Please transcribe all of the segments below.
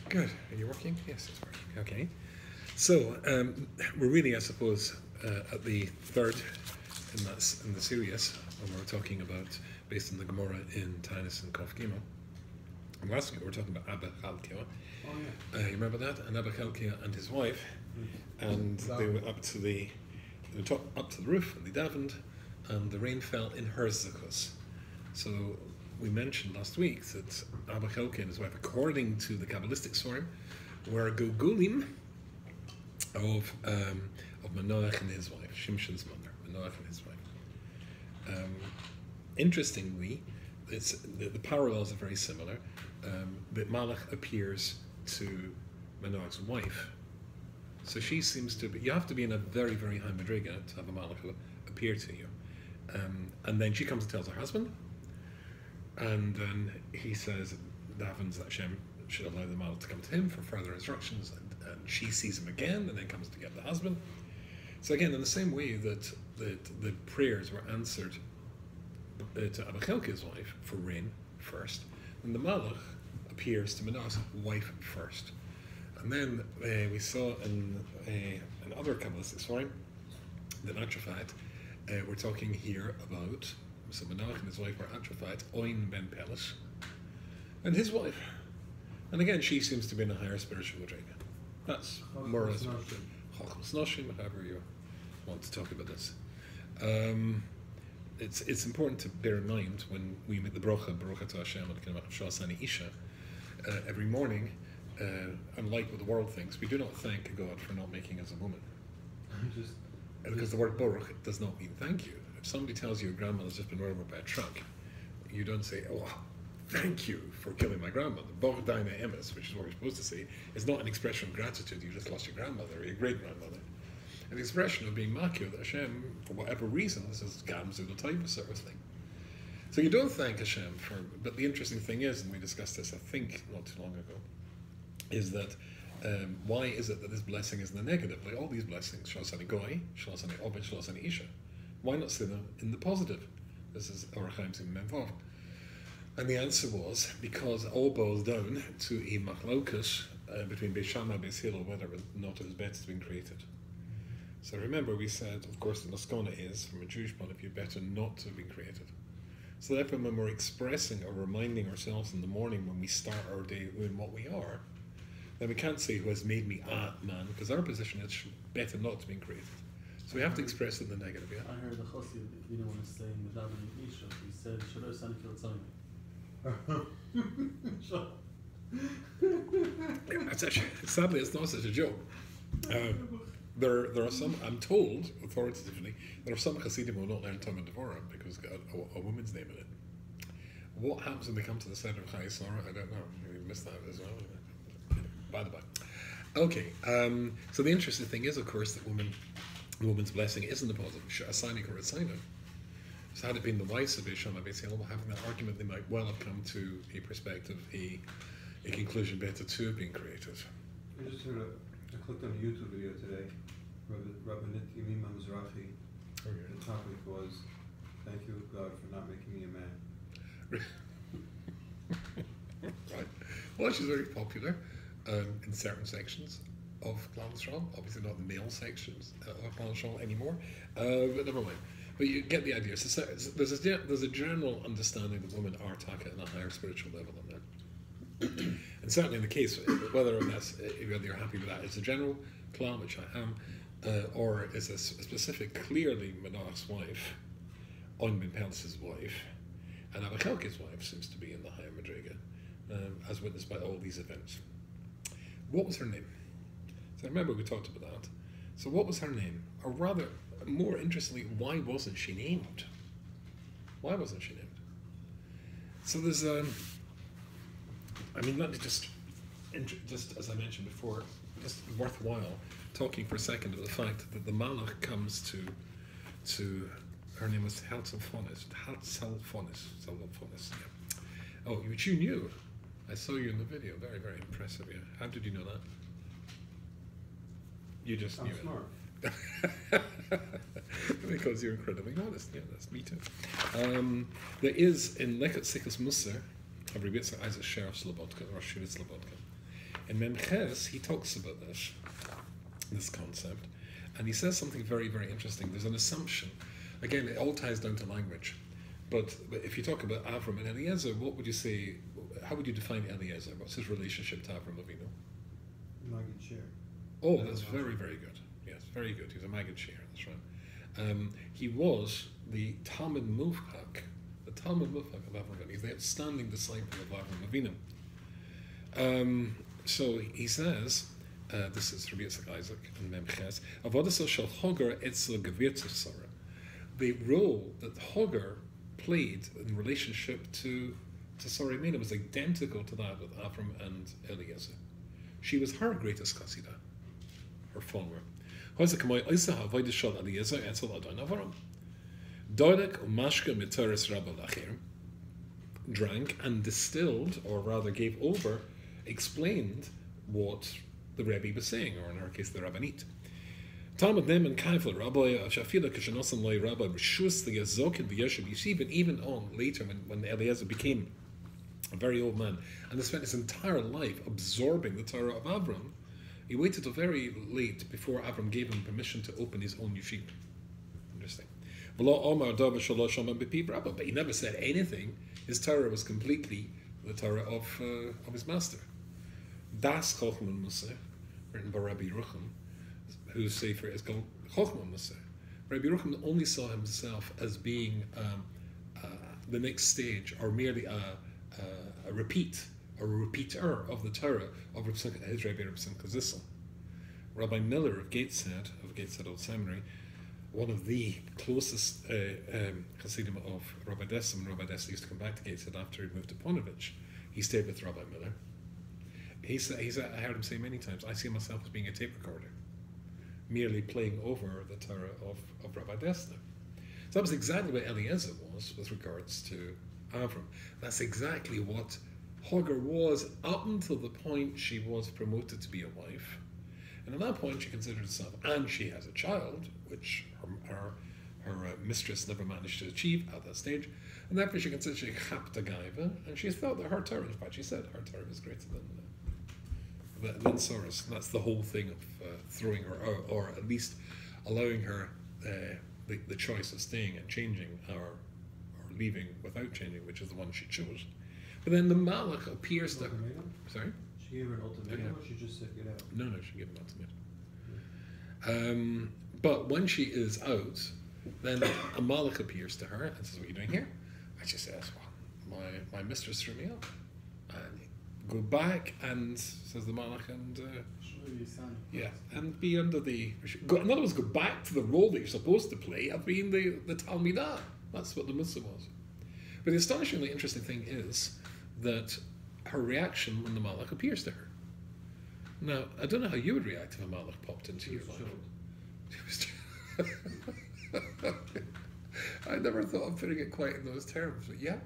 Good. Are you working? Yes, it's working. Okay. So we're really, I suppose, at the third in the series, when we're talking about based on the Gemara in Tainus and Kof Gimel. And last week we were talking about Abba Chalkia. Oh yeah. You remember that? And Abba Chalkia and his wife, and they went up to the top, up to the roof, and they davened, and the rain fell in her zuchos. So we mentioned last week that Abba Chalkia and his wife, according to the Kabbalistic story, were Gugulim of Manoach and his wife, Shimshon's mother, Manoach and his wife. Interestingly, the parallels are very similar. But Malach appears to Manoach's wife. So she seems to be, you have to be in a very, very high madriga to have a Malach appear to you. And then she comes and tells her husband, and then he says, davens that Hashem should allow the Malach to come to him for further instructions, and she sees him again and then comes to get the husband. So again, in the same way that the prayers were answered to Abba Chalkia's wife for rain first, and the Malach appears to Manoach's wife first. And then we saw in other Kabbalistic story that in actual fact we're talking here about, so Manoach and his wife were atrophied, Oin ben Pelish, and his wife. And again, she seems to be in a higher spiritual madriga. That's more or less Chochmas Noshim, however you want to talk about this. It's important to bear in mind when we make the bracha, Baruch Atah Hashem, and Shasani Isha, every morning, unlike what the world thinks, we do not thank God for not making us a woman. Because the word Baruch does not mean thank you. If somebody tells you your grandmother's just been run over by a truck, you don't say, oh, thank you for killing my grandmother. Baruch Daina Emes, which is what we're supposed to say, is not an expression of gratitude. You just lost your grandmother or your great-grandmother. An expression of being makir that Hashem, for whatever reason, this is Gamzu the type of sort of thing. So you don't thank Hashem for, but the interesting thing is, and we discussed this, I think, not too long ago, is that why is it that this blessing is in the negative? Like all these blessings, Shalasani Goy, Shalasani Obed, Shalasani Isha. Why not say them in the positive? This is Orach Chaim Sim Memvav. And the answer was, because it all boils down to a machlokas between Beis Shammai and Beis Hillel, whether or not it was better to be created. So remember, we said, of course, the Maskona is, from a Jewish point of view, better not to have been created. So therefore, when we're expressing or reminding ourselves in the morning when we start our day in what we are, then we can't say, who has made me a man, because our position is better not to be created. So we have to express it in the negative, yeah? I heard the Chassid, if you don't want to say in the Davening Isha, he said, Shalom Sani That's actually, sadly, it's not such a joke. There are some, I'm told, authoritatively, there are some Hasidim who will not learn Talmud Devorah because it's got a woman's name in it. What happens when they come to the center of Chai Sarah? I don't know. We missed that as well. By the by. Okay, so the interesting thing is, of course, that the woman's blessing isn't the positive. Asainik or Asaina. So had it been the wives of Beis Shammai, Beis Hillel, having that argument, they might well have come to a perspective, a conclusion better to have been created. I just heard I clicked on a YouTube video today. Rabbanit Yemima Mizrahi. The topic was, thank you, God, for not making me a man. Right. Well, she's very popular in certain sections of Klal Yisrael. Obviously not the male sections of Klal Yisrael anymore, but never mind. But you get the idea. So there's a general understanding that women are taka on a higher spiritual level than men. And certainly in the case, whether you're happy with that, it's a general klal, which I am, or is a specific, clearly Manoach's wife, On Ben Peltz's wife, and Abba Chalkia's wife seems to be in the higher madriga, as witnessed by all these events. What was her name? So remember we talked about that. So what was her name? Or rather, more interestingly, why wasn't she named? Why wasn't she named? So there's let me just as I mentioned before, just worthwhile talking for a second of the fact that the Malach comes to her name was Hatzelphonis, yeah. Oh, which you knew. I saw you in the video. Very, very impressive. Yeah. How did you know that? You just knew smart. It. Because you're incredibly honest. Yeah, that's me too. There is in Lekhat Sikhs Musar, Rabbi Yitzchak Isaac Sheriff Slobodka, or Shivit Slobodka, In Memches, he talks about this concept, and he says something very, very interesting. There's an assumption. Again, it all ties down to language. But if you talk about Avram and Eliezer, what would you say, how would you define Eliezer? What's his relationship to Avram Avinu? Maggid Shir. Oh, that's very, very good. Yes, very good. He was a Maggid Shir, that's right. He was the Talmud Mufhak of Avram Avinu. He's the outstanding disciple of Avram Avinu. So he says, this is Rabbi Yitzchak Isaac in Memches, Avodas shel Hogar etzel Gewirtz Sarah. The role that Hogar played in relationship to Sarah Imenu was identical to that with Avram and Eliezer. She was her greatest chasida, her follower. Drank and distilled, or rather gave over, explained what the Rebbe was saying, or in our case, the Rabbanit. Talmud Neman Kaifel Rabbi Shafila Kishanosan Loi Rabbi Rishus the Yazok and the Yeshub. You see, but even on later when Eliezer became a very old man and spent his entire life absorbing the Torah of Avram, he waited till very late before Avram gave him permission to open his own yeshiva. Interesting. But he never said anything. His Torah was completely the Torah of his master. Das Chochman Museh, written by Rabbi Rucham, whose sefer is called Chochman Museh. Rabbi Rucham only saw himself as being the next stage, or merely a repeater of the Torah of his Rabbi Reb Simcha Zissel. Rabbi Miller of Gateshead Old Seminary, one of the closest Hasidim of Rabbi Dessem, and Rabbi Dessem used to come back to Gateshead after he moved to Ponevezh. He stayed with Rabbi Miller. He said, I heard him say many times, I see myself as being a tape recorder, merely playing over the Torah of Rabbi Dessler. So that was exactly what Eliezer was with regards to Avram. That's exactly what Hagar was up until the point she was promoted to be a wife. And at that point she considered herself, and she has a child, which her mistress never managed to achieve at that stage, and therefore she considered she chapta gaiva, and she felt that her Torah, in fact she said her Torah was greater than Soros. And that's the whole thing of throwing her out, or at least allowing her the choice of staying and changing, or leaving without changing, which is the one she chose. But then the Malach appears to her. Sorry? She gave her an ultimatum, or she just said get out? No, she gave an ultimatum. But when she is out, then a Malach appears to her and says, what are you doing here? And she says, well, my mistress threw me out. And go back, and says the Malach, and and be under the... In other words, go back to the role that you're supposed to play of being the Talmidah. That's what the mitzvah was. But the astonishingly interesting thing is that her reaction when the Malach appears to her. Now, I don't know how you would react if a Malach popped into your life. I never thought of putting it quite in those terms, but yep,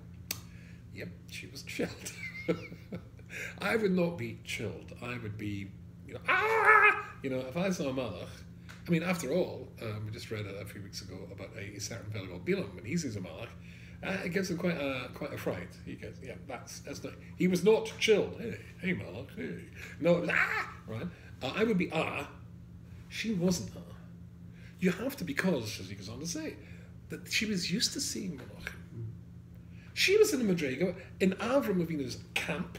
she was chilled. I would not be chilled. I would be, if I saw a Malach. I mean, after all, we just read a few weeks ago about a certain fellow called Bilam. When he sees a Malach, it gives him quite a fright. He goes, that's not. He was not chilled. Hey Malach, hey. No, it was, right? I would be She wasn't You have to, because, as he goes on to say, that she was used to seeing Malachim. She was in a Madrega, in Avram Avinu's camp,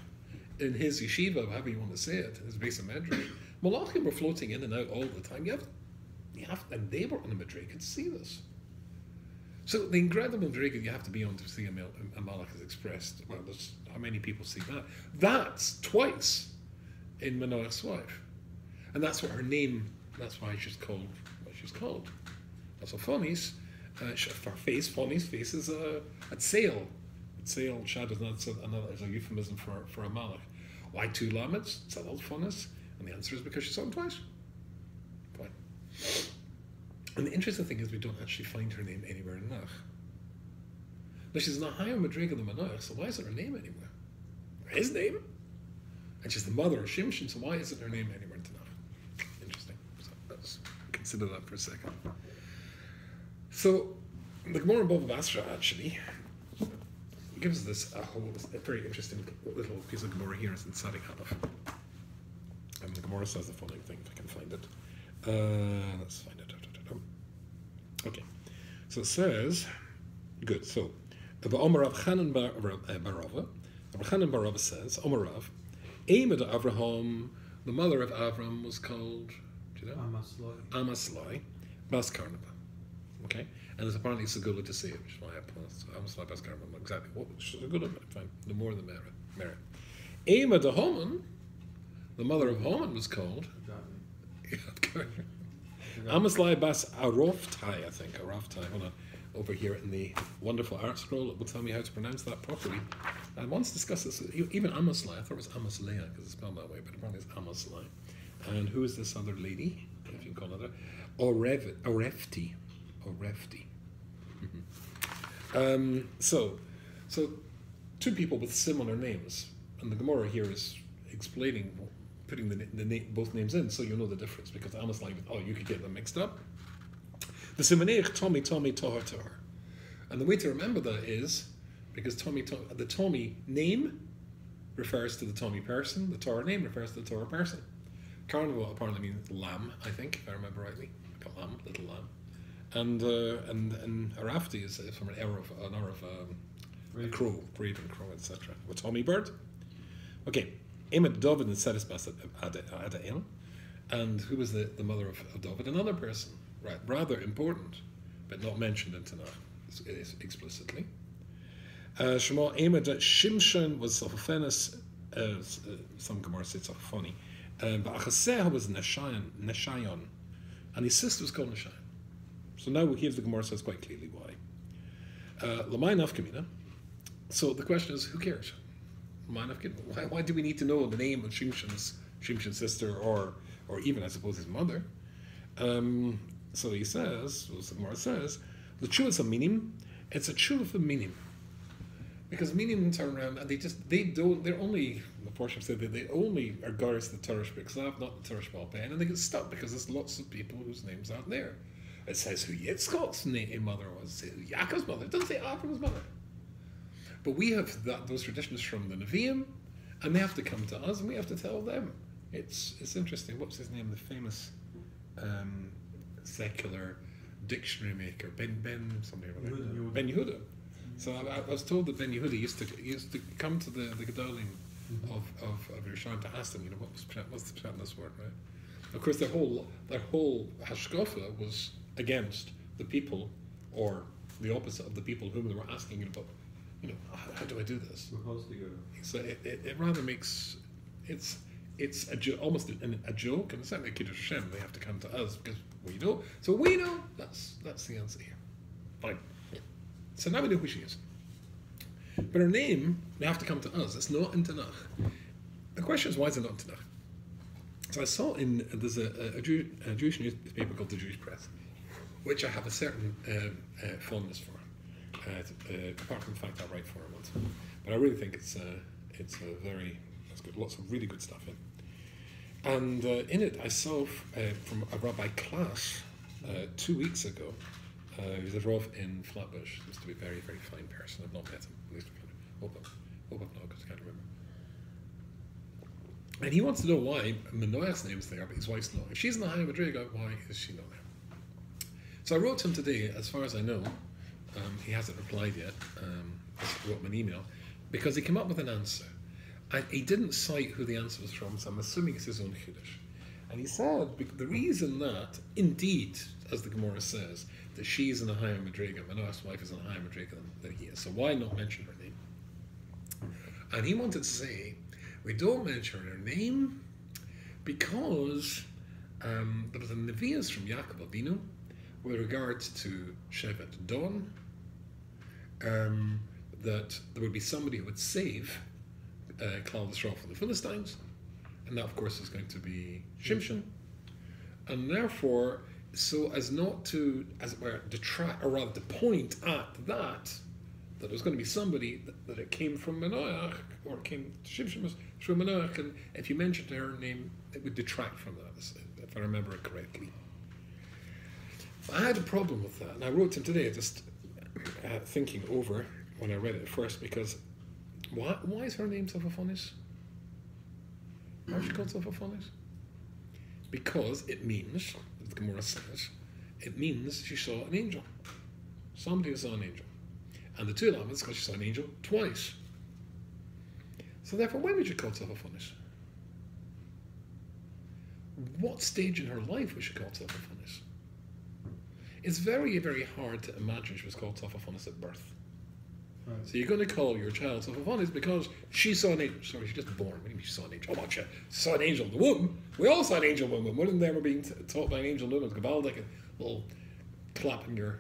in his yeshiva, however you want to say it, his base of Medrash. Malachim were floating in and out all the time. And they were on a Madrega to see this. So the incredible Madrega you have to be on to see a Malach is expressed. Well, how many people see that? That's twice in Manoach's wife. And that's what her name, that's why she's called what she's called. Also, Phonies, Phonies' face is a tsail. Tsail, Shad is a euphemism for a Malach. Why two Lameds? Tzalal Phonies? And the answer is because she saw him twice. Fine. And the interesting thing is we don't actually find her name anywhere in Nach. Now she's in a higher Madriga than Manoach, so why isn't her name anywhere? His name? And she's the mother of Shimshon, so why isn't her name anywhere in Tanakh? Interesting. So let's consider that for a second. So the Gemara above Basra actually gives this a very interesting little piece of Gemara here in Tzadik Aleph. Gemara says the following thing, if I can find it. Let's find it. Okay. So it says, good, so, Omer Rav Chanan Barava, Rav Chanan Barava says, Omer Rav, Ema de Avraham, the mother of Avram was called, do you know? Amaslai, Bas Karnava. Okay? And there's apparently Segula to see it, which is why I paused. Amaslai Bas Karnava, exactly what Segula, fine, the more the merit. Ema de Haman, the mother of Haman was called Amaslai Bas Aroftai, I think, Aroftai, hold on. Over here in the wonderful art scroll, it will tell me how to pronounce that properly. I once discussed this, even Amaslai, I thought it was Amaslea because it's spelled that way, but apparently it's Amaslai. And who is this other lady, if you can call her that? Orefti. So two people with similar names, and the Gemara here is explaining, putting both names in, so you know the difference, because Amaslai, you could get them mixed up. The Simaneich Tommy Tahar. And the way to remember that is because the Tommy name refers to the Tommy person, the Torah name refers to the Torah person. Carnival apparently means lamb, I think, if I remember rightly. Like a lamb, little lamb. And Arafti is from an era of a crow, raven, crow, etc. A Tommy bird. Okay. Emet David and Sedisbas Adael. And who was the mother of David? Another person. Right, rather important, but not mentioned in Tanakh explicitly. Shema Emad Shimshon was Sophophenes, some Gemara say it's funny, but Achaseh was Neshayon, and his sister was called Neshayon. So now here the Gemara says quite clearly why. Lamai Nafkamina. So the question is, who cares? Why do we need to know the name of Shimshon's sister, or even I suppose his mother? So he says, the Gemara says, the tshuva is a minim. It's a tshuva for minim, because minim turn around and they're only, the portion said that they only are guards the Torah B'Ksav, not the Torah B'Alpeh, and they get stuck because there's lots of people whose names aren't there. It says who Yitzchak's mother was, it says who Yaakov's mother. It doesn't say Avram's mother. But we have those traditions from the Nevi'im, and they have to come to us, and we have to tell them. It's interesting. What's his name? The famous secular dictionary maker, Ben Yehuda. So I was told that Ben Yehuda used to come to the Gedolim of Yerushalayim to ask them, what's the pshat in this word, right? Of course, their whole hashkafa was against the people, or the opposite of the people whom they were asking about. How do I do this? So it rather makes it's almost a joke, and it's not like Kiddush Hashem. They have to come to us because we know. So we know. That's the answer here. Fine. So now we know who she is. But her name, they have to come to us. It's not in Tanakh. The question is, why is it not in Tanakh? So I saw there's a Jewish newspaper called the Jewish Press, which I have a certain fondness for. Apart from the fact I write for it once, but I really think it's got lots of really good stuff in. And in it, I saw from a rabbi class 2 weeks ago. He was a Rav in Flatbush. He used to be a very, very fine person. I've not met him. At least hope I've not, because I can't remember. And he wants to know why Manoach's name's there, but his wife's not. If she's in the High Madriga, why is she not there? So I wrote to him today. As far as I know, he hasn't replied yet. I wrote him an email because he came up with an answer. And he didn't cite who the answer was from, so I'm assuming it's his own Chiddush. And he said the reason that, indeed, as the Gemara says, that she's in a higher Madriga, Manoach's wife is in a higher Madriga than he is. So why not mention her name? And he wanted to say, we don't mention her name because there was a Nevi'as from Yaakov Avinu with regards to Shevet Don, that there would be somebody who would save Klal Yisrael from the Philistines, and that of course is going to be Shimshon, and therefore, so as not to, as it were, detract, or rather to point at that it was going to be somebody that it came from Manoach, or it came to Shimshon was through Manoach, and if you mentioned her name, it would detract from that, if I remember it correctly. I had a problem with that, and I wrote to him today, just thinking over when I read it at first, because why is her name Sophophonius? Why is she called Sophophonius? because it means, as the Gemara says, it means she saw an angel. Somebody who saw an angel. And the two lamas, because she saw an angel twice. So therefore, why would you call Tzafafonis? What stage in her life was she called Tzafafonis? It's very, very hard to imagine she was called Tzafafonis at birth. Right. So you're going to call your child Tzafafonis because she saw an angel. Sorry, she's just born. What do you mean she saw an angel? Oh, she saw an angel in the womb. We all saw an angel in the womb. Wasn't they ever being taught by an angel in the womb? It was Gaval, like a little clap in your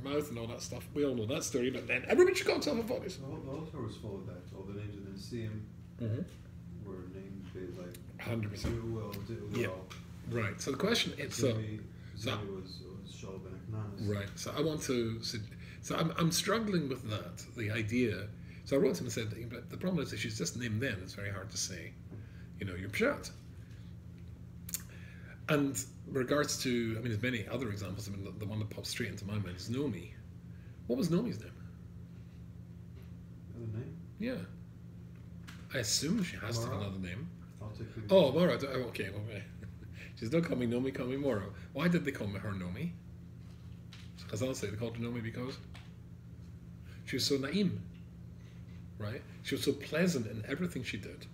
mouth and all that stuff. We all know that story, but then everybody should call Tzafafonis. The whole Torah was full of that. All the names of the Nisim were named like 100%. Yeah. Right. So the question is, Zimri was Shaul ben Aknanis. right. So I want to. So I'm struggling with that. The idea. So I wrote to him and said, but the problem is that she's just named then. It's very hard to say. You're pshat. And regards to, there's many other examples. The one that pops straight into my mind is Nomi. What was Nomi's name? The name? Yeah. I assume she has to have another name. I'll take the Oh, Mara. Okay. She's not calling me Nomi, call me Mora. Why did they call her Nomi? Because I'll say they called her Nomi because she was so na'im, right? She was so pleasant in everything she did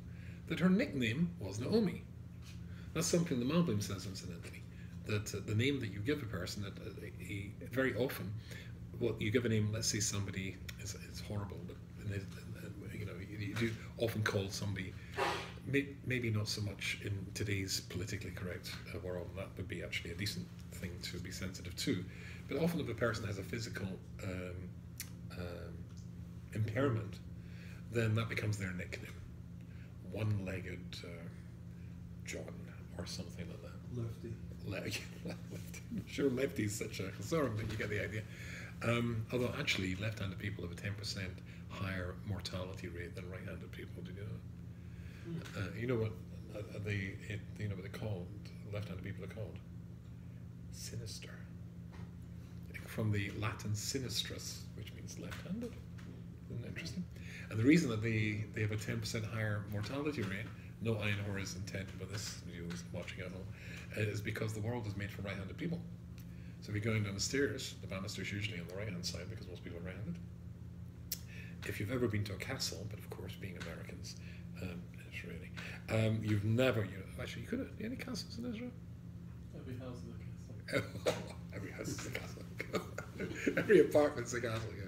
that her nickname was Naomi. That's something the Malbim says, incidentally, that the name that you give a person, that very often, you give a name, let's say somebody is horrible, but you do often call somebody, maybe not so much in today's politically correct world, that would be actually a decent thing to be sensitive to, but often if a person has a physical impairment, then that becomes their nickname. One-legged John, or something like that. Lefty. Lefty. I'm sure lefty is such a chazor, but you get the idea. Although actually, left-handed people have a 10% higher mortality rate than right-handed people. Do you know that? You know what they're called? Left-handed people are called sinister, from the Latin sinistrus, which means left-handed. Isn't that interesting? And the reason that they have a 10% higher mortality rate, no eye and horror is intended by this who's watching at home, is because the world is made for right-handed people. So if you're going down the stairs, the banister's usually on the right-hand side because most people are right-handed. If you've ever been to a castle, but of course being Americans, Israeli, you've never, actually you could have, any castles in Israel? Every house is a castle. Every house is a castle. Every apartment's a castle, yeah.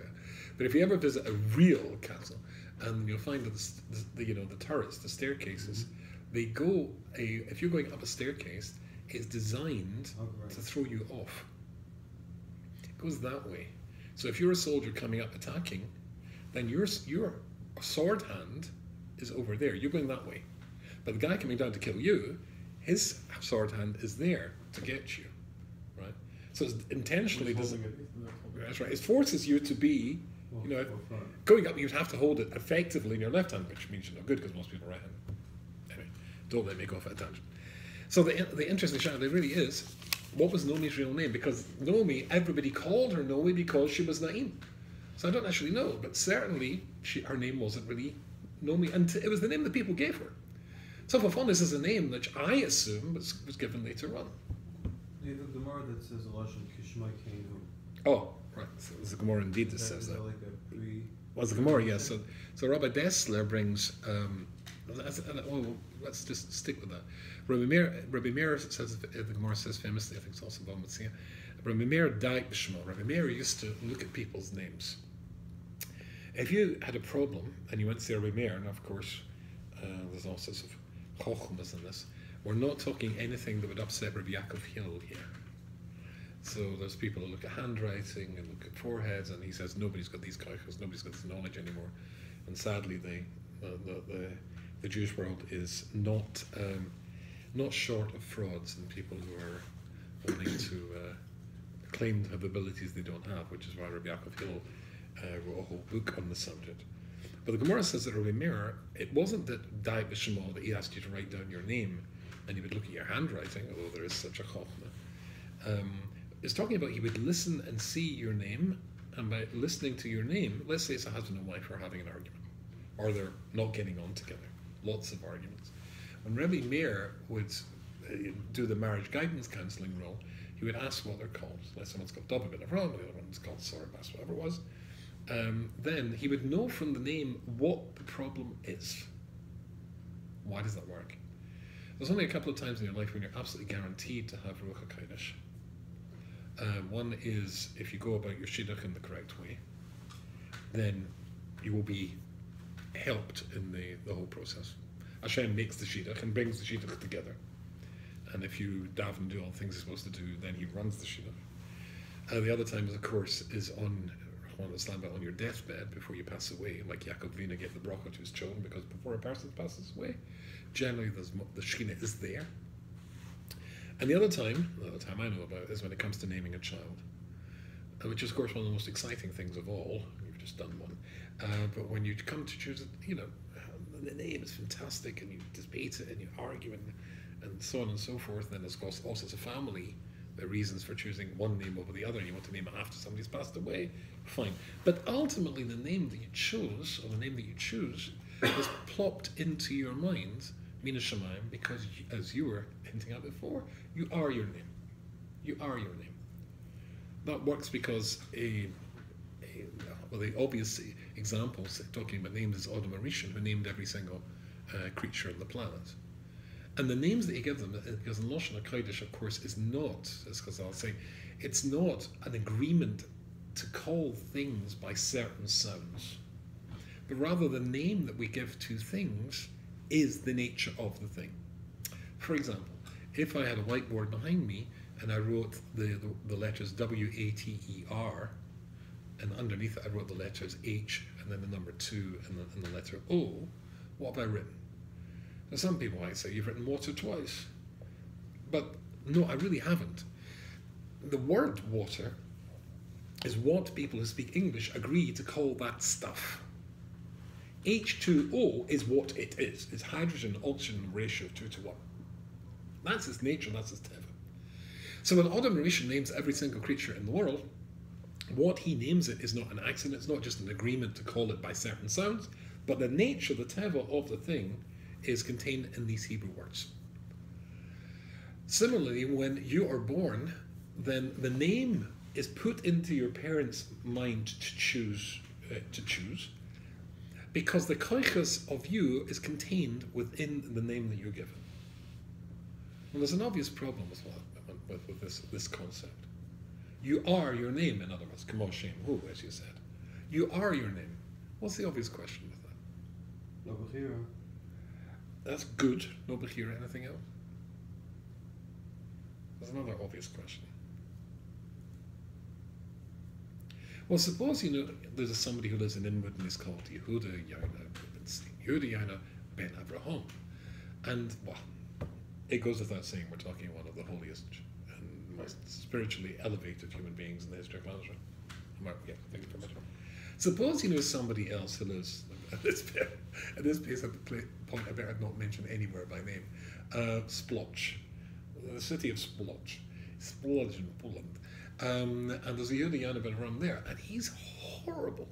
But if you ever visit a real castle, and you'll find that the turrets, the staircases, they go. If you're going up a staircase, it's designed to throw you off. It goes that way. So if you're a soldier coming up attacking, then your sword hand is over there. You're going that way, but the guy coming down to kill you, his sword hand is there to get you, right? So it's intentionally doesn't. That's right. It forces you to be. Going up, you'd have to hold it effectively in your left hand, which means you're not good because most people are right-handed. Anyway, don't let me go off at a tangent. So the interesting shot, there really is, what was Nomi's real name? Because Nomi, everybody called her Nomi because she was Na'im. So I don't actually know, but certainly her name wasn't really Nomi, and it was the name that people gave her. So Tzafafonis is a name which I assume was given later on. Yeah, the Gemara that says a lashon kishmai keinu. Oh, right. So it was the Gemara indeed that says that. Like a pre. Was the Gemara, yes. So Rabbi Dessler brings. Let's just stick with that. Rabbi Meir says, the Gemara says famously, I think it's also Bava Metzia, Rabbi Meir died b'shmo. Rabbi Meir used to look at people's names. If you had a problem and you went to see Rabbi Meir, and of course there's all sorts of chochmas in this, we're not talking anything that would upset Rabbi Yaakov Hill here. So there's people who look at handwriting and look at foreheads, and he says nobody's got these koichos, nobody's got this knowledge anymore. And sadly, the Jewish world is not short of frauds and people who are wanting to claim to have abilities they don't have, which is why Rabbi Yaakov Hill wrote a whole book on the subject. But the Gemara says that Rabbi Meir, it wasn't that Dai B'Shemo, that he asked you to write down your name and he would look at your handwriting, although there is such a chokhmah. It's talking about he would listen and see your name, and by listening to your name, let's say it's a husband and wife who are having an argument, or they're not getting on together, lots of arguments. When Rabbi Meir would do the marriage guidance counselling role, he would ask what they're called. Like someone's called Dubba bin Avram, the other one's called Sorabas, whatever it was. Then he would know from the name what the problem is. Why does that work? There's only a couple of times in your life when you're absolutely guaranteed to have Ruach HaKodesh. One is if you go about your shidduch in the correct way, then you will be helped in the whole process. Hashem makes the shidduch and brings the shidduch together. And if you daven and do all the things you're supposed to do, then he runs the shidduch. The other times, of course, is on your deathbed before you pass away, like Yaakov Avinu gave the bracha to his children, because before a person passes away, generally the Shekhinah is there. And the other time I know about, is when it comes to naming a child, which is, of course, one of the most exciting things of all. You've just done one. But when you come to choose it, the name is fantastic, and you debate it, and you argue, and so on and so forth. And then there's all sorts of family reasons for choosing one name over the other, and you want to name it after somebody's passed away, fine. But ultimately, the name that you chose, or the name that you choose, is plopped into your mind, Mina Shemayim, because, as you were hinting at before, you are your name. You are your name. That works because the obvious examples talking about names is Adam Arishan, who named every single creature on the planet. And the names that he gives them, because in Lashon HaKodesh, of course, is not, as Chazal say, it's not an agreement to call things by certain sounds, but rather the name that we give to things is the nature of the thing. For example, if I had a whiteboard behind me and I wrote the letters W-A-T-E-R, and underneath it I wrote the letters H and then the number 2 and the letter O, what have I written? Now, some people might say, you've written water twice. But no, I really haven't. The word water is what people who speak English agree to call that stuff. H2O is what it is. It's hydrogen-oxygen ratio of 2 to 1. That's its nature, that's its teva. So when Adam Rishon names every single creature in the world, what he names it is not an accident, it's not just an agreement to call it by certain sounds, but the nature, the teva of the thing is contained in these Hebrew words. Similarly, when you are born, then the name is put into your parents' mind to choose, because the koiches of you is contained within the name that you're given. And there's an obvious problem with this concept. You are your name, in other words, Kamo Shem Hu, as you said. You are your name. What's the obvious question with that? No bechira. That's good. No bechira. Anything else? There's another obvious question. Well, suppose there's somebody who lives in Inwood and is called Yehuda Yaina ben Avraham, and well, it goes without saying we're talking about one of the holiest and most spiritually elevated human beings in the history of Israel. Yeah, thank you very much. Suppose somebody else who lives at this place at the point I better not mention anywhere by name, Splotch, the city of Splotch in Poland. And there's a Yehuda Yana ben Ram there, and he's horrible.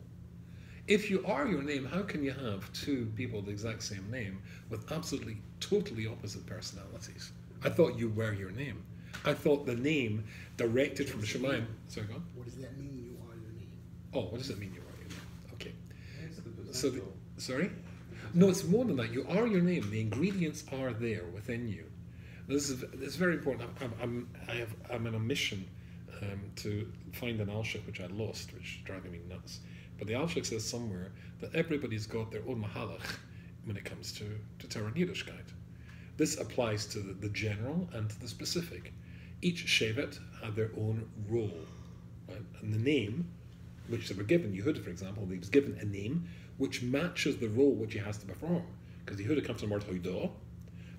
If you are your name, how can you have two people with the exact same name with absolutely, totally opposite personalities? I thought you were your name. I thought the name directed from Shemayim. Sorry, go on. What does that mean, you are your name? Oh, what does it mean, you are your name? Okay. So sorry? No, it's more than that. You are your name. The ingredients are there within you. This is very important. I'm on a mission to find an Alshik which I lost, which is driving me nuts. But the Alshik says somewhere that everybody's got their own mahalach when it comes to Torah and Yiddishkeit. This applies to the general and to the specific. Each shevet had their own role, right? And the name which they were given, Yehuda, for example, he was given a name which matches the role which he has to perform. Because Yehuda comes from the word hoidah.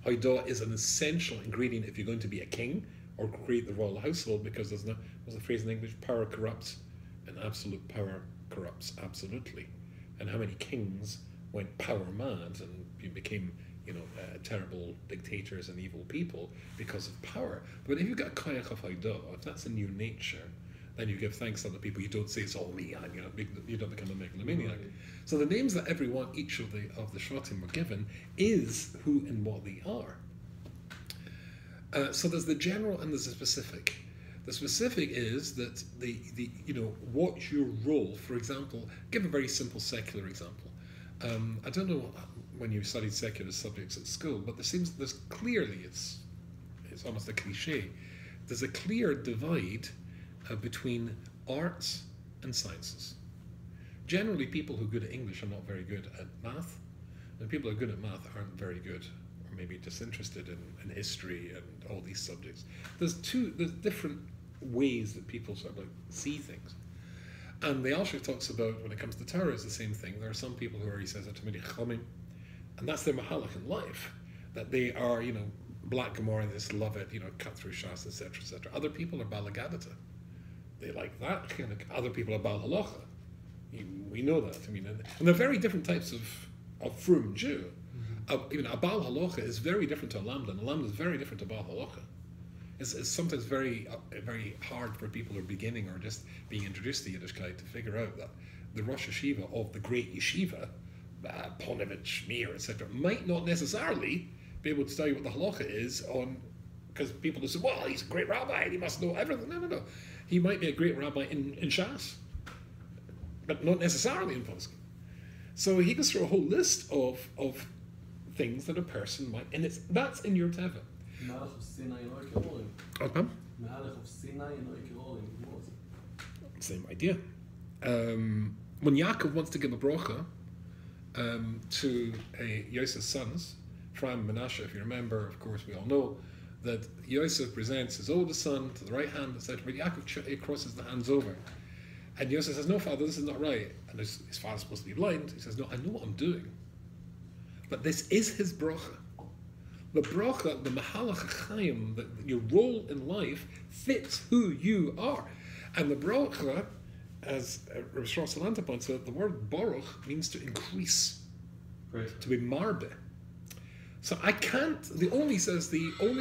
Hoidah is an essential ingredient if you're going to be a king or create the royal household, because there's a phrase in English, power corrupts, and absolute power corrupts absolutely. And how many kings went power mad and became terrible dictators and evil people because of power. But if you've got a koyach of hoidah, if that's in your nature, then you give thanks to other people. You don't say it's all me, and you don't become a megalomaniac. Right. So the names that each of the Shvatim were given is who and what they are. So there's the general and there's the specific. The specific is that what's your role? For example, give a very simple secular example. I don't know when you studied secular subjects at school, but there's clearly, it's almost a cliche, there's a clear divide between arts and sciences. Generally, people who are good at English are not very good at math, and people who are good at math aren't very good, or maybe disinterested in history and all these subjects. There's different ways that people sort of like see things. And the Alshich talks about, when it comes to Torah, it's the same thing. There are some people who are, he says, and that's their mahalach in life, that they are, black Gemara, they just love it, cut through Shas, etc., etc. Other people are Balagadata. They like that. Other people are Bal Halacha. We know that. And they're very different types of frum Jew. Mm-hmm. A Bal Halacha is very different to a Lambda, and a Lambda is very different to Bal Halacha. It's sometimes very hard for people who are beginning or just being introduced to Yiddishkeit to figure out that the Rosh Yeshiva of the great yeshiva, Ponevezh, Meir, etc., might not necessarily be able to tell you what the halacha is because people will say, well, he's a great rabbi and he must know everything. No. He might be a great rabbi in Shas, but not necessarily in Poskim. So he goes through a whole list of things that a person might, and that's in your Teva. Same idea. When Yaakov wants to give a bracha to Yosef's sons, Ephraim and Manasseh, if you remember, of course, we all know that Yosef presents his oldest son to the right hand, etc. But Yaakov crosses the hands over. And Yosef says, no, father, this is not right. And his father's supposed to be blind. He says, no, I know what I'm doing. But this is his bracha. The bracha, the mahalach chayim, your role in life fits who you are. And the bracha, as Rav Shlomo Salanta points out, the word baruch means to increase, Right. to be marbe. So I can't, the only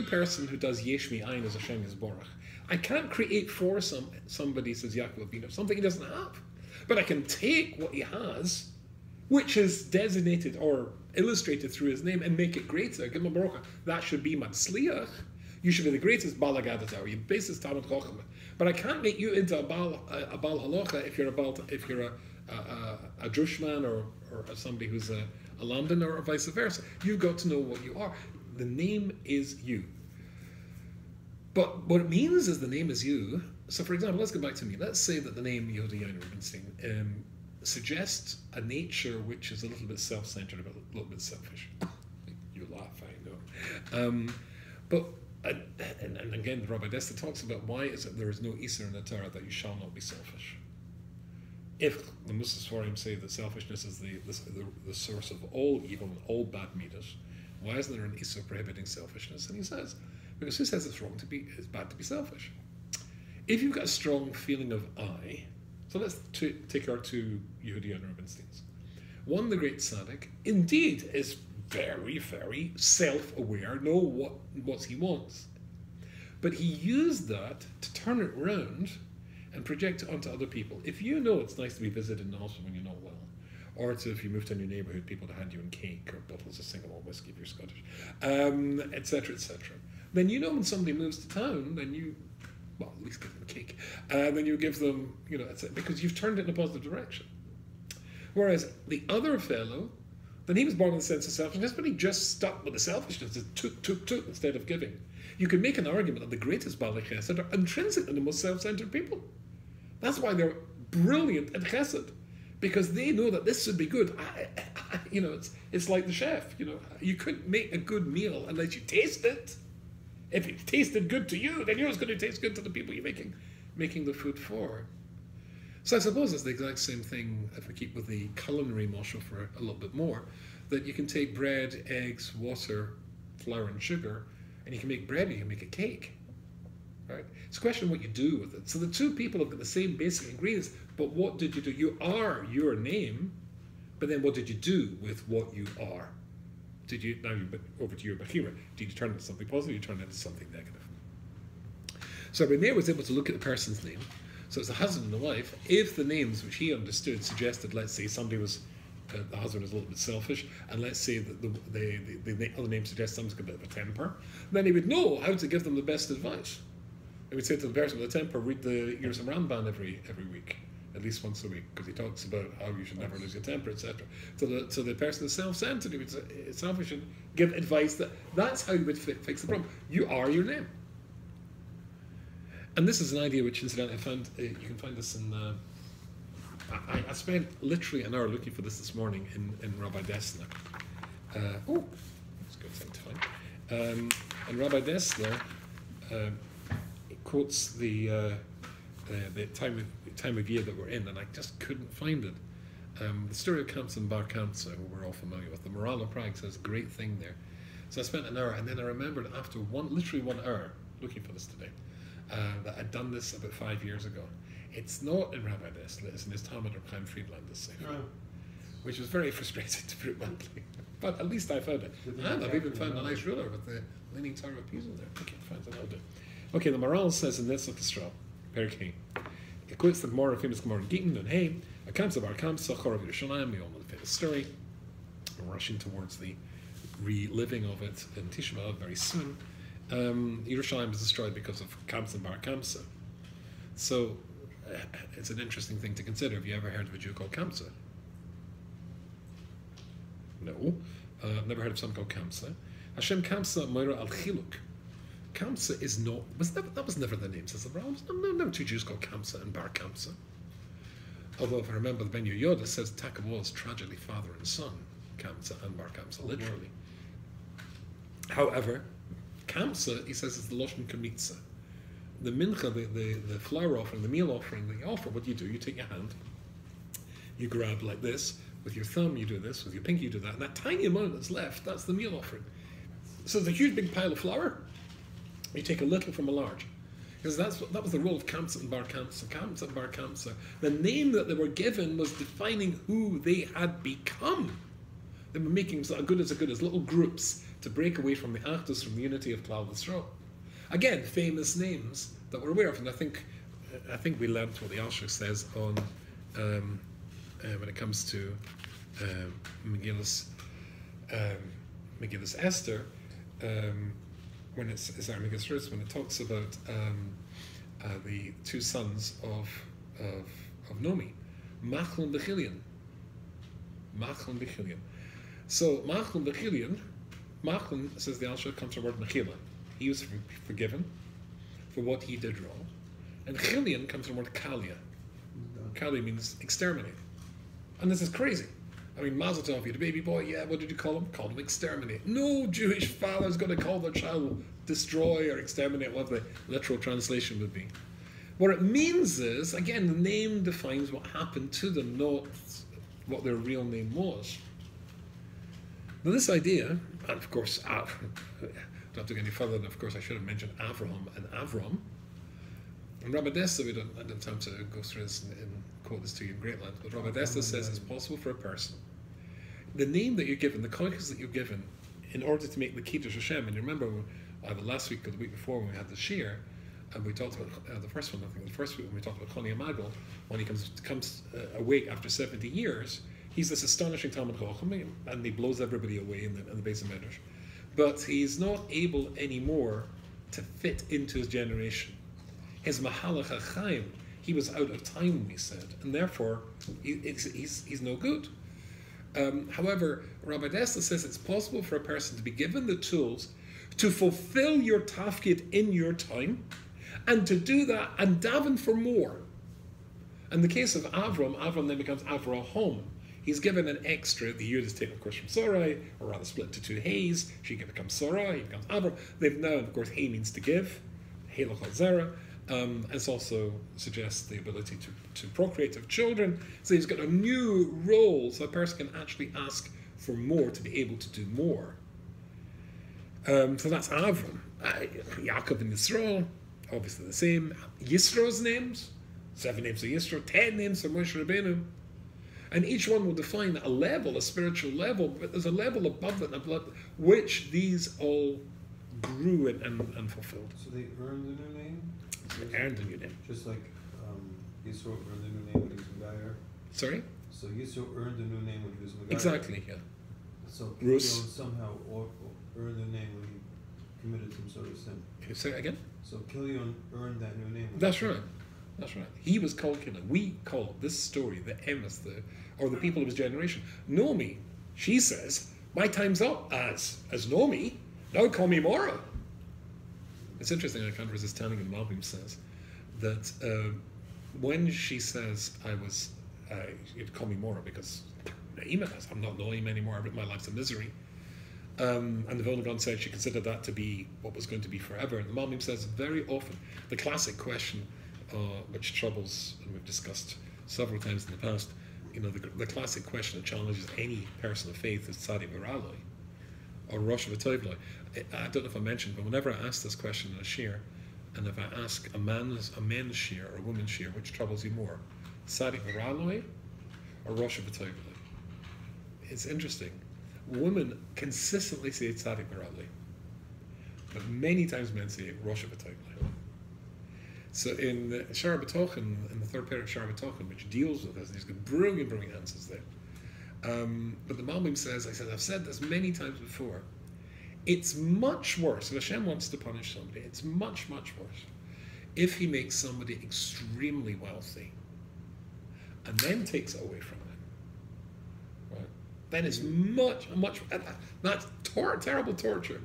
person who does Yeshmi Ayin is Hashem is baruch. I can't create for somebody, says Yaakov Avinu, something he doesn't have. But I can take what he has, which is designated or illustrated through his name, and make it greater. Give him a baruch. That should be Matzliach. You should be the greatest Balagadata, or your basis Talmud Chochem. But I can't make you into a Bal Halacha if you're a Drushman or somebody who's a Lamdan or vice versa. You've got to know what you are. The name is you. But what it means is the name is you. So, for example, let's go back to me. Let's say that the name Yehuda Yain Rubinstein suggests a nature which is a little bit self-centered, a little bit selfish. You laugh, I know. And again, Rabbi Desta talks about why is it there is no Isser in the Torah that you shall not be selfish. If the Muslim say that selfishness is the source of all evil and all bad midas, why isn't there an Isser prohibiting selfishness? And he says, because who says it's bad to be selfish? If you've got a strong feeling of I, so let's take our two Yehuda and Rubinsteins. One, the great tzaddik, indeed is very, very self-aware, know what he wants. But he used that to turn it around and project it onto other people. If you know it's nice to be visited in the hospital when you're not well, or if you move to a new neighbourhood, people to hand you in cake or bottles of single whiskey if you're Scottish, etc., etc., then you know when somebody moves to town, then you, well, at least give them a cake. Then you give them, because you've turned it in a positive direction. Whereas the other fellow, then he was born with a sense of selfishness, but he just stuck with the selfishness, just took instead of giving. You can make an argument that the greatest Baalei Chesed are intrinsically the most self-centered people. That's why they're brilliant at Chesed, because they know that this should be good. It's like the chef. You couldn't make a good meal unless you taste it. If it tasted good to you, then it's going to taste good to the people you're making the food for. So I suppose it's the exact same thing if we keep with the culinary mashal for a little bit more, that you can take bread, eggs, water, flour and sugar, and you can make bread and you can make a cake. Right? It's a question of what you do with it. So the two people have got the same basic ingredients, but what did you do? You are your name, but then what did you do with what you are? Now over to your Bechira, did you turn it into something positive or you turn it into something negative? So Remeir was able to look at the person's name. So it's the husband and the wife. If the names which he understood suggested, let's say, somebody was the husband is a little bit selfish, and let's say that the other name suggests someone's got a bit of a temper, then he would know how to give them the best advice. He would say to the person with the temper, read the Years of Ramban every week, at least once a week, because he talks about how you should never lose your temper, etc. So the person is self-centered, he would say, it's selfish, and give advice that's how you would fix the problem. You are your name. And this is an idea which, incidentally, I found, you can find this in, I spent literally an hour looking for this morning in Rabbi Dessler. That's a good thing to find. And Rabbi Dessler quotes the time of year that we're in, and I just couldn't find it. The story of Kamsa and Bar Kamsa, who we're all familiar with, the Morale of Prague says a great thing there. So I spent an hour, and then I remembered after literally 1 hour looking for this today, that I'd done this about 5 years ago. It's not in Rabbi Dessler, it's in his Talmud of Chaim Friedlander's Sefer, which was very frustrating, to put it bluntly. But at least I found it. And I've even found a nice ruler with the leaning tower of Pisa there. Okay, fine, so I'll do. Okay, the Morale says in Netzach Yisrael, Perek. It quotes the Gemara, famous Gemara in Gittin, and hey, a Kamsa Bar Kamsa, Chorav Yerushalayim, we all know the famous story. We're rushing towards the reliving of it in Tisha B'Av very soon. Yerushalayim was destroyed because of Kamsa Bar Kamsa. So, it's an interesting thing to consider. Have you ever heard of a Jew called Kamsa? No. Never heard of someone called Kamsa. Hashem Kamsa Moira al Chiluk. Kamsa is not, that was never the name, says the Rambam. No two Jews called Kamsa and Bar Kamsa. Although if I remember the Ben Yoda says Takabol is tragically father and son, Kamsa and Bar Kamsa, literally. However, Kamsa, he says, is the Loshen Kamitza. The mincha, the flour offering, the meal offering that you offer, what do? You take your hand, you grab like this, with your thumb you do this, with your pinky you do that, and that tiny amount that's left, that's the meal offering. So there's a huge big pile of flour, you take a little from a large. Because that was the role of Kamsa and Bar Kamsa. Kamsa and Bar Kamsa, the name that they were given was defining who they had become. They were making as good as little groups to break away from the Achdus, from the unity of Klal Yisrael. Again, famous names that we're aware of, and I think we learned what the Alshach says on when it comes to Megillus Esther, when it's Megillus Ruth, when it talks about the two sons of Nomi, Machlon Bechilion. Machlon Bechilion. So Machlon Bechilion, Machlon, says the Alshach, comes from the word Mechila. He was forgiven for what he did wrong. And Chilion comes from the word Kalia. Kalia means exterminate. And this is crazy. I mean, Mazel Tov, you had a baby boy, yeah, what did you call him? Called him exterminate. No Jewish father is going to call their child destroy or exterminate, what the literal translation would be. What it means is, again, the name defines what happened to them, not what their real name was. Now this idea, and of course, not to go any further, of course I should have mentioned Avraham and Avram. And Rabbi Dessler, I don't have time to go through this and quote this to you in great length, but Rabbi Dessler says it's possible for a person, the name that you're given, the koiches that you're given, in order to make the Kiddush Hashem, and you remember either last week or the week before when we had the Shir, and we talked about the first one, I think the first week when we talked about Choni Amagal, when he comes awake after 70 years, he's this astonishing Talmud Chacham, and he blows everybody away in the base of Medrash. But he's not able anymore to fit into his generation. His Mahalach HaChaim, he was out of time, we said, and therefore he's no good. However, Rabbi Dessler says it's possible for a person to be given the tools to fulfill your tafkid in your time, and to do that and daven for more. In the case of Avram then becomes Avraham. He's given an extra, the Yud is taken, of course, from Sarai, or rather split into two Hays. She becomes Sarai, he becomes Avram. They've now, of course, Hay means to give, Halach Zera. It also suggests the ability to procreate, to have children. So he's got a new role, so a person can actually ask for more to be able to do more. So that's Avram. Yaakov and Yisro, obviously the same. Yisro's names, 7 names of Yisro, 10 names of Moshe Rabbeinu. And each one will define a level, a spiritual level, but there's a level above that, which these all grew and fulfilled. So they earned a new name? They earned a new name. Just like Yisro earned a new name when he was in Gayer? Sorry? So Yisro earned a new name when he was Megayer. Exactly, yeah. So Rus. Kilyon somehow earned a name when he committed some sort of sin. Can you say it again? So Kilyon earned that new name. That's right. That's right. He was called Kilyon. We call this story the Emes, or the people of his generation. Naomi, she says, my time's up as Naomi. Now call me Mora. It's interesting, I can't resist telling him, Malbim says, that when she says, you'd call me Mora because I'm not Noim anymore, my life's a misery. And the Vilna Gaon said she considered that to be what was going to be forever. And the Malbim says very often, the classic question, which troubles, and we've discussed several times in the past, the classic question that challenges any person of faith is Tzadi Viraloi, or Rosh V'Tovloi. I don't know if I mentioned, but whenever I ask this question in a shir, and if I ask a men's shir or a woman's shir, which troubles you more, Tzadi Viraloi or Rosh V'Tovloi? It's interesting. Women consistently say Tzadi Viraloi, but many times men say Rosh V'Tovloi. So in Shara B'Tochen, in the third paragraph of Shara B'Tochen, which deals with this, there's got brilliant answers there. But the Malbim says, I've said this many times before, it's much worse, if Hashem wants to punish somebody, it's much, much worse if he makes somebody extremely wealthy and then takes it away from them. Right? Then it's much, that's terrible torture.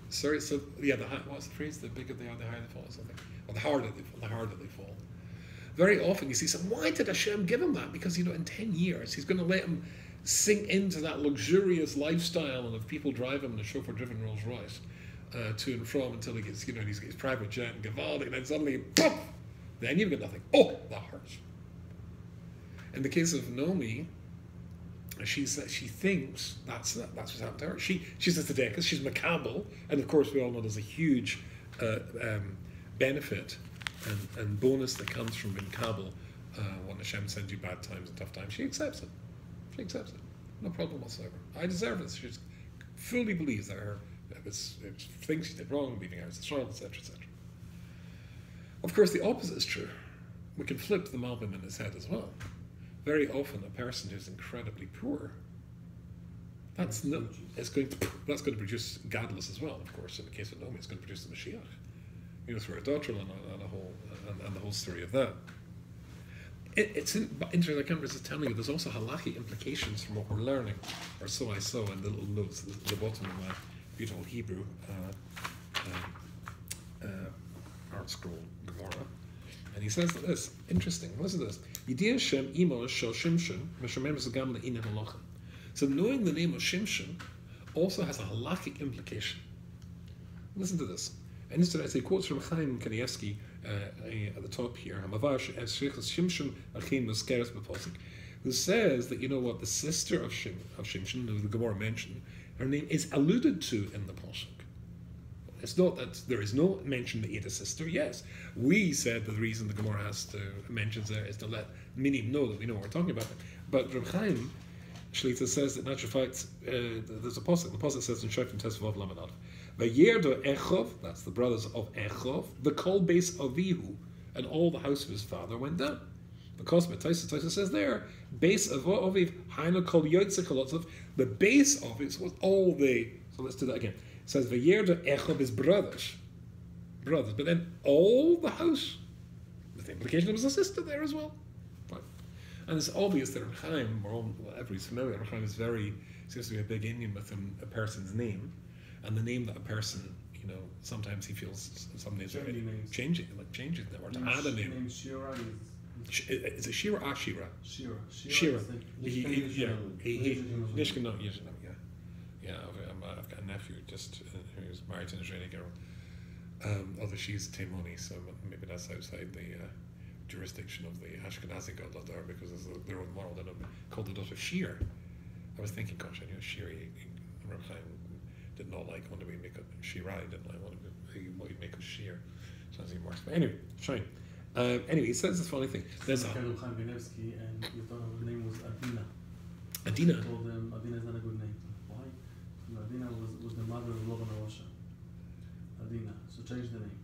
Sorry, so yeah, what's the phrase? The bigger they are, the higher they fall, or something. Or the harder they fall. Very often you see, so why did Hashem give him that? Because in 10 years he's going to let him sink into that luxurious lifestyle, and if people drive him in a chauffeur-driven Rolls Royce to and from until he gets, he's got his private jet and Gavaldi, and then suddenly, poof, then you've got nothing. Oh, that hurts. In the case of Naomi, she thinks that's what's happened to her. She says today, because she's Makabel, and of course we all know there's a huge benefit and bonus that comes from being Kabul when Hashem sends you bad times and tough times. She accepts it. She accepts it. No problem whatsoever. I deserve this. She just fully believes that things she did wrong, leaving out the child, etc., etc. Of course, the opposite is true. We can flip the Malbim in his head as well. Very often, a person who's incredibly poor, that's going to produce gadlus as well. Of course, in the case of Naomi, it's going to produce the Mashiach. Through a doctrine and the whole story of that. It's interesting. I can't resist telling you. There's also halachic implications from what we're learning, or so I saw in the little notes at the bottom of my beautiful Hebrew art scroll Gemara. And he says that this interesting. Listen to this. So knowing the name of Shimshon also has a halachic implication. Listen to this. And instead, I say quotes from Chaim Kanievsky at the top here, who says that the sister of Shimshon, who the Gemara mentioned, her name is alluded to in the pasuk. It's not that there is no mention that he had a sister. Yes, we said that the reason the Gemara has to mention there is to let Minim know that we know what we're talking about. But Reb Chaim Shlita says that natural facts, there's a pasuk. The pasuk says in Shoftim Tesvav Lamed Aleph, Vayerdo Echov, that's the brothers of Echov, the kol base of Avihu, and all the house of his father went down. Because Taisa says there, base of Aviv, Hainu kol Yotzek, the base of it was all the. So let's do that again. It says Vayerdo Echov is brothers, but then all the house, with the implication there was a sister there as well. Right. And it's obvious that Reb Chaim, everybody's familiar, Reb Chaim seems to be a big Indian with a person's name. And the name that a person, sometimes he feels some names are changing them, or to add a name. Shira is it Shira or Ashira? Shira. Yeah. I've got a nephew who's married to an Israeli girl. Although she's Taimoni, so maybe that's outside the jurisdiction of the Ashkenazi God there, because there's their own model that called the daughter Shir. I was thinking, gosh, I knew Shir. Did not like when we make a Shirai, didn't like when we make a Shir. Sounds even worse. But anyway, fine. Anyway, he says this funny thing. There's Chaim Kanievsky, and you thought her name was Adina. Adina? I told them Adina is not a good name. Why? Adina was the mother of Lovan Arosha. Adina. So change the name.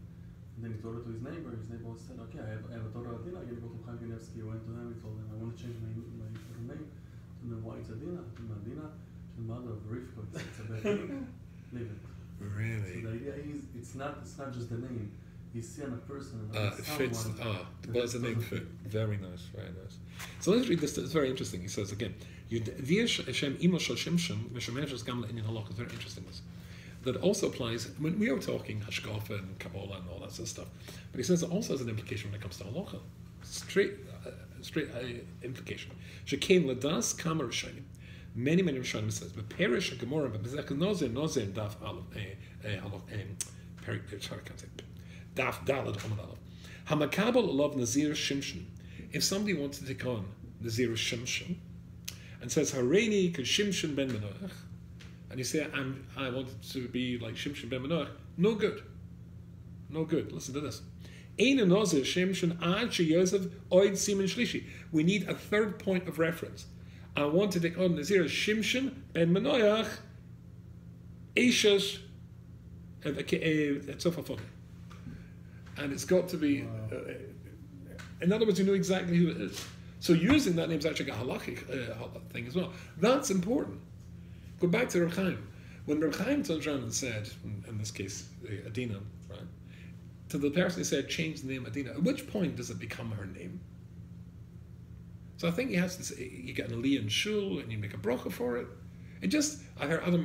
And then he told it to his neighbor. His neighbor said, okay, I have a daughter Adina. I'm going to go to Chaim Ganevsky. He went to him. He told him, I want to change my name. And then why it's Adina? Adina, she's the mother of Rivka. It's a bad name. Leave it. Really? So the idea is, it's not just the name. He's seeing a person. It fits. Does the name fit? Very nice, very nice. So let's read this. It's very interesting. He says again, it's very interesting. This. That also applies when we are talking Hashkafa and Kabbalah and all that sort of stuff. But he says it also has an implication when it comes to halacha. Straight implication. Shekain ladas kama rishonim. Many rishonim says, but perish a gemara, but bezek nozer daf aleph daf dalad amud aleph. Hamakabel alav nazir shimshon. If somebody wants to take on nazir shimshon and says hareini k'shimshon ben menoach, and you say I want to be like Shimshon ben Manoach, no good. No good. Listen to this. Ein nazir Shimshon ad sheyosef oid siman shlishi. We need a third point of reference. I want to take on Nazir Shimshon ben Manoach Eishes Tzofafon. And it's got to be, in other words, you know exactly who it is. So using that name is actually a halachic thing as well. That's important. Go back to Reb Chaim. When Reb Chaim turns around and said, in this case, Adina, right, to the person who said, change the name Adina, at which point does it become her name? So I think you have to say, you get an aliyah in shul and you make a bracha for it. It just, I heard other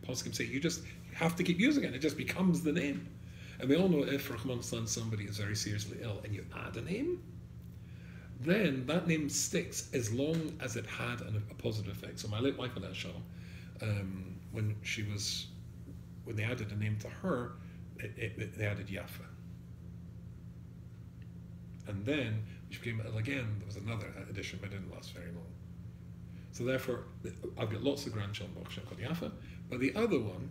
poskim say, you just have to keep using it. It just becomes the name. And we all know if, for Rahman, somebody is very seriously ill and you add a name, then that name sticks as long as it had a positive effect. So my late wife, when they added a name to her, they added Yafa. And then she became ill again. There was another addition, but it didn't last very long. So therefore, I've got lots of grandchildren called Yafa, but the other one,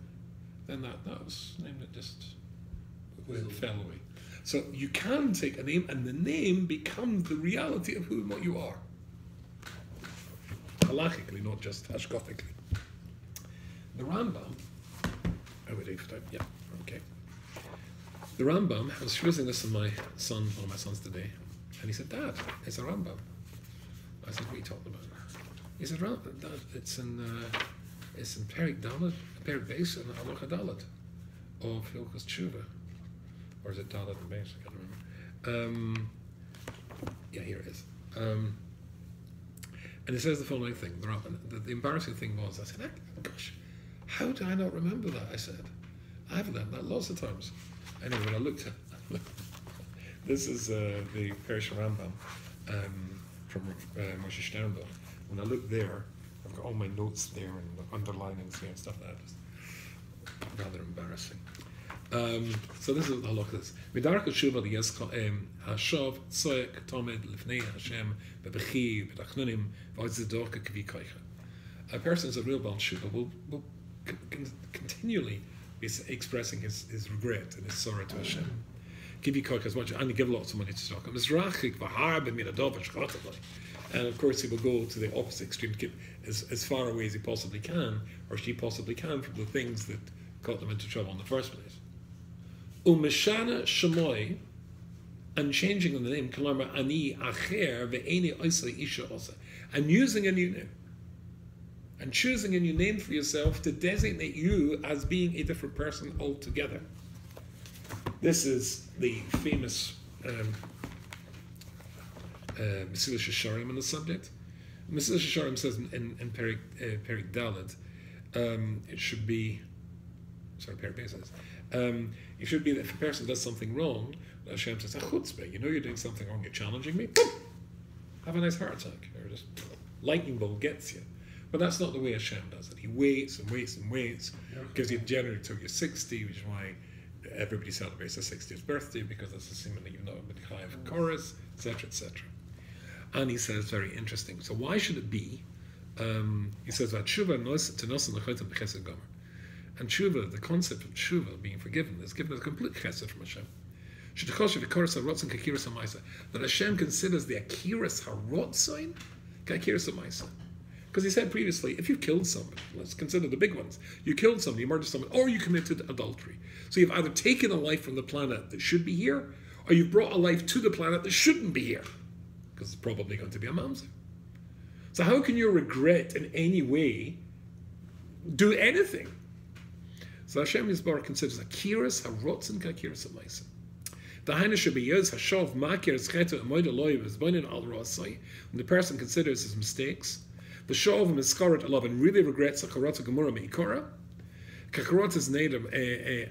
then that was a name that just fell away. So you can take a name, and the name becomes the reality of who and what you are. Halachically, not just hashkafically. The Rambam, yeah, okay. The Rambam, I was using this with one of my sons today, and he said, Dad, it's a Rambam. I said, what are you talking about? He said, Dad, it's in Perik Dalet, Perik Beis, and Halacha Dalet of Hilchos Tshuva. Or is it Dalet and Beis? I can't remember. Yeah, here it is. And it says the following thing. The embarrassing thing was, I said, gosh, how do I not remember that? I said, I've done that lots of times. Anyway, when I looked at this is the Perish Rambam from Moshe Sternbach. When I look there, I've got all my notes there and the underlinings here and stuff like that. It's rather embarrassing. So this is the halachas. Midarka Shuva the Hashav Tzoyek Tomed Lifnei Hashem Bebechi Bedachnunim V'Otzedorka Kvi Koicha. A person is a real Baal Shuva will continually be expressing his regret and his sorrow to Hashem. Kvi Koicha as much, and he give lots of money to Tzedakah. Mizrachik V'Har B'Miradov V'Shchotav. And of course he will go to the opposite extreme, to get as far away as he possibly can, or she possibly can, from the things that got them into trouble in the first place. Umeshana Shemoy, and changing the name, Kalamar Ani Acher Ve'eni Oisai Isha Osa, and using a new name, and choosing a new name for yourself to designate you as being a different person altogether. This is the famous Mesilas Yesharim on the subject. Mesilas Yesharim says in Perik Dalet, it should be, Perik Beis says, it should be that if a person does something wrong, Hashem says, chutzpah, you know you're doing something wrong, you're challenging me, boom, have a nice heart attack, or just lightning bolt gets you. But that's not the way Hashem does it. He waits and waits and waits, because he generally took you 60, which is why everybody celebrates their 60th birthday, because that's the same thing, you know, with the Chayav chorus, etc., etc. And he says, very interesting. So why should it be? He says, and tshuva, the concept of tshuva, being forgiven, is given as a complete chesed from Hashem. That Hashem considers the akiras harotzain, akiras hamaisa. Because he said previously, if you've killed someone, let's consider the big ones. You killed somebody, you murdered someone, or you committed adultery. So you've either taken a life from the planet that should be here, or you've brought a life to the planet that shouldn't be here. Because it's probably going to be a mamzer. So how can your regret in any way do anything? So Hashem Yisbarach considers akiras harotzen kakiras ha'maisa. The Haina should be used hashav makir zchetu amoida loy v'zbonin al rosai. When the person considers his mistakes, the shav miskaret alav and really regrets a karata gemura meikora. Kakarot is nedam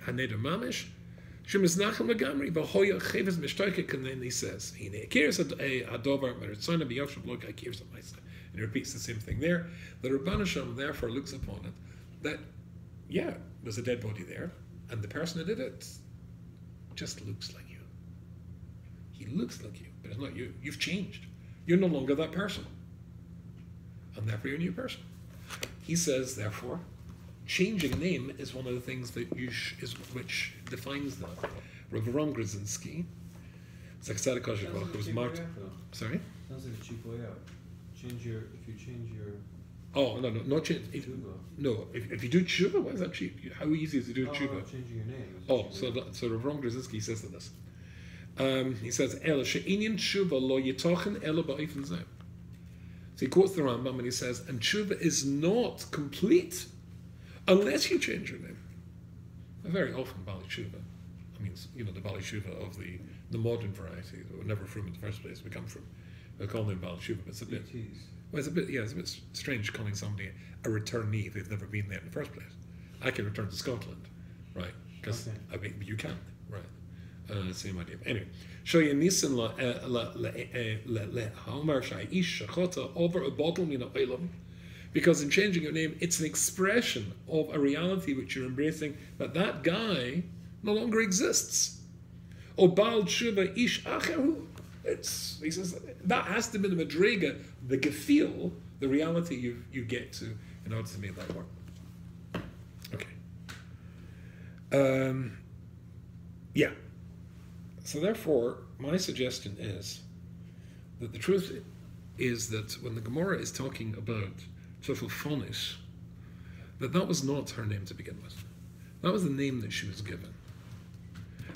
nedam mamish. Shemiznachim legamri v'hoya cheves mishtoike. And then he says, "Hine akiras adovar meritzona b'yavshav lo kakiras ha'maisa." And he repeats the same thing there. The Rabban Hashem therefore looks upon it that, yeah, there's a dead body there, and the person who did it just looks like you. He looks like you, but it's not you. You've changed. You're no longer that person. And therefore you're a new person. He says, therefore, changing a name is one of the things that which defines that. Rav Ron Grzinski, who was marked. Sorry? Sounds like a cheap way out. If you change your... Oh, no, not change. No, if you do tshuva, why is that cheap? How easy is it to do tshuva? Changing your name. Oh, so Rav Ron Grzinski says to this. He says, "El she'inyan tshuva lo yitochen ela ba'ofen zeh." So he quotes the Rambam and he says, and tshuva is not complete unless you change your name. Very often Bali tshuva, I mean, the Bali tshuva of the modern variety that we're never from in the first place. We come from. We call them Bali tshuva, but it's a bit. Well, it's a bit strange calling somebody a returnee if they've never been there in the first place. I can return to Scotland, right? Because I mean, you can, right? Same idea. Anyway, show you nisan la haomer sha'ish shachota over a bottle min ha'olam, because in changing your name, it's an expression of a reality which you're embracing that guy no longer exists. O bal tshuva ish acheru. He says that has to be the madrega, the gefil, the reality you get to in order to make that work. Okay. Yeah. So therefore, my suggestion is that the truth is that when the Gemara is talking about Tzofel that was not her name to begin with. That was the name that she was given.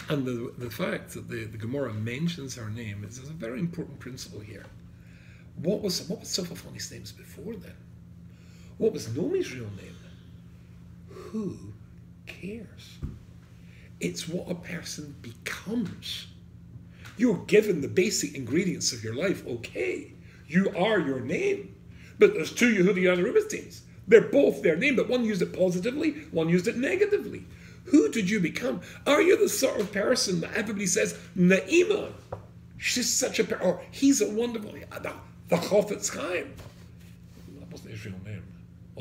And the fact that the Gemara mentions her name is a very important principle here. What was Tzofel names before then? What was Nomi's real name? Who cares? It's what a person becomes. You're given the basic ingredients of your life. Okay, you are your name. But there's two Yehudi Anarubistins. They're both their name, but one used it positively, one used it negatively. Who did you become? Are you the sort of person that everybody says, Na'ima, she's such a, or he's a wonderful, the Chofetz Chaim. That wasn't his real name.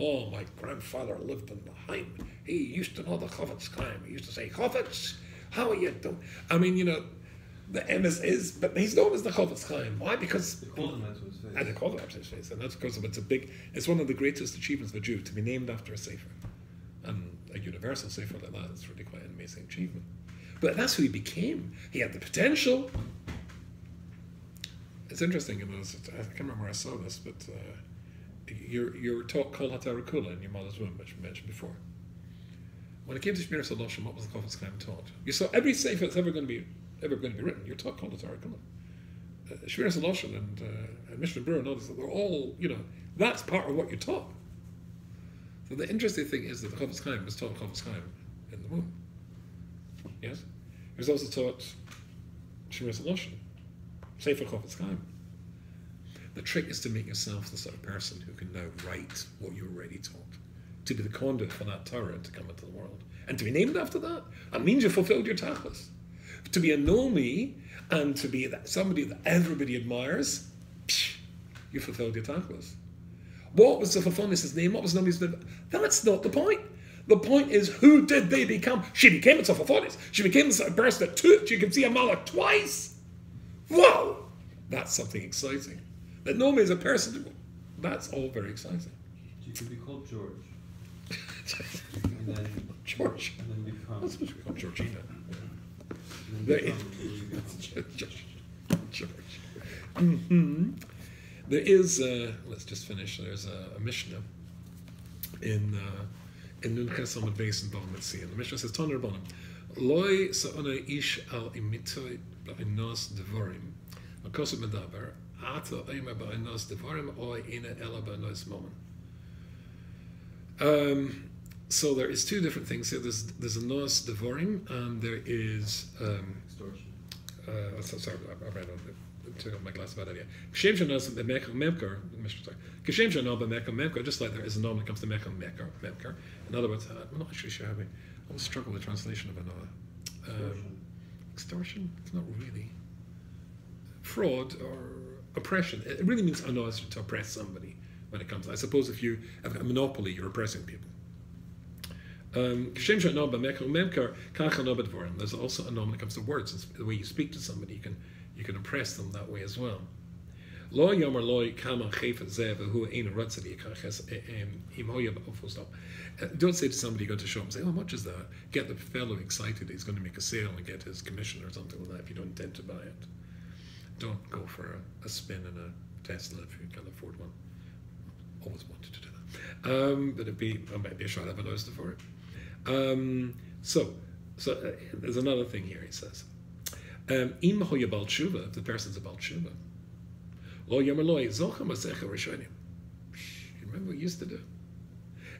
Oh, my grandfather lived in Lahaim. He used to know the Chofetz Chaim. He used to say, Chofetz, how are you doing? I mean, the emes is, but he's known as the Chofetz Chaim. Why? Because they called him that to his face. And they called him up to his face, and that's because of it's one of the greatest achievements of a Jew to be named after a sefer, and a universal sefer like that is really quite an amazing achievement. But that's who he became. He had the potential. It's interesting, I can't remember where I saw this, but you're taught Kol HaTarakula in your mother's womb, which we mentioned before. When it came to Shmiras HaLoshon, what was the Chofetz Chaim taught? You saw every sefer that's ever going to be written, you're taught Kol HaTarakula. Shmiras HaLoshon and Mishnah Berurah and others, they're all, that's part of what you're taught. So the interesting thing is that the Chofetz Chaim was taught Chofetz Chaim in the womb. Yes? He was also taught Shmiras HaLoshon, Sefer Chofetz Chaim. The trick is to make yourself the sort of person who can now write what you were already taught, to be the conduit for that Torah and to come into the world. And to be named after that means you fulfilled your tachlis. To be a nomi and to be somebody that everybody admires, you fulfilled your tachlis. What was the Tzofel name? What was Nomi's name? That's not the point. The point is, who did they become? She became a Tzofel. She became the sort of person that took, you can see a malach twice. Wow! That's something exciting. That Nomi is a person, that's all very exciting. You could be called George. And then George. And then become. That's what we call Georgina. George. Mm-hmm. There is, let's just finish. there's a Mishnah in Nun Ches Amud Beis in Bava Metzia. The Mishnah says, Taner Rabbanan, Loi sa'ana ish al imitoi ba'ainos devarim, akosut medaber, ata oimer ba'ainos devarim, oi ina ela ba'ainos momen. So there is two different things here. There's a nos devarim, and there is Extortion. sorry, I read on it. Took up my glass of bad idea. Kshem shanos b'mekar memkar. Kshem shanos b'mekar memkar. Just like there is a norm when it comes to mekar memkar. In other words, I'm not actually sure how I always struggle with the translation of another. Extortion. It's not really fraud or oppression. It really means annoys to oppress somebody when it comes. I suppose if you have a monopoly, you're oppressing people. There's also a norm when it comes to words. It's the way you speak to somebody, you can impress them that way as well. Don't say to somebody, go to shop and say, oh, how much is that? Get the fellow excited he's going to make a sale and get his commission or something like that if you don't intend to buy it. Don't go for a spin in a Tesla if you can afford one. Always wanted to do that. But I might be a shot of a noise for it. So there's another thing here, he says. Im hoya bal tshuva, if the person's a bal tshuva, lo yomer loy zocha masecha rishonim. You remember what he used to do?